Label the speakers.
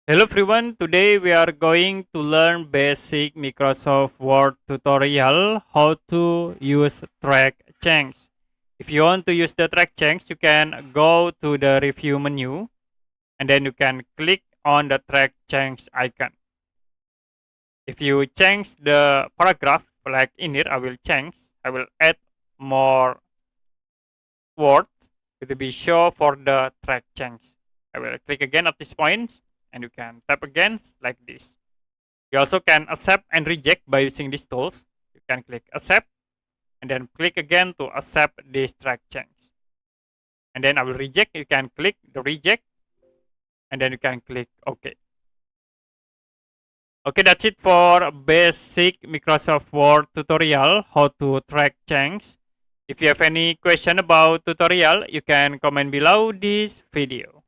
Speaker 1: Hello everyone, today we are going to learn basic Microsoft Word tutorial how to use track change. If you want to use the track change, you can go to the review menu and then you can click on the track change icon. If you change the paragraph like in here, I will add more words to be show for the track change. I will click again at this point and you can tap again like this. You also can accept and reject by using these tools. You can click accept and then click again to accept this track change. And then I will reject. You can click the reject and then you can click OK. Okay, that's it for basic Microsoft Word tutorial how to track change. If you have any question about tutorial, you can comment below this video.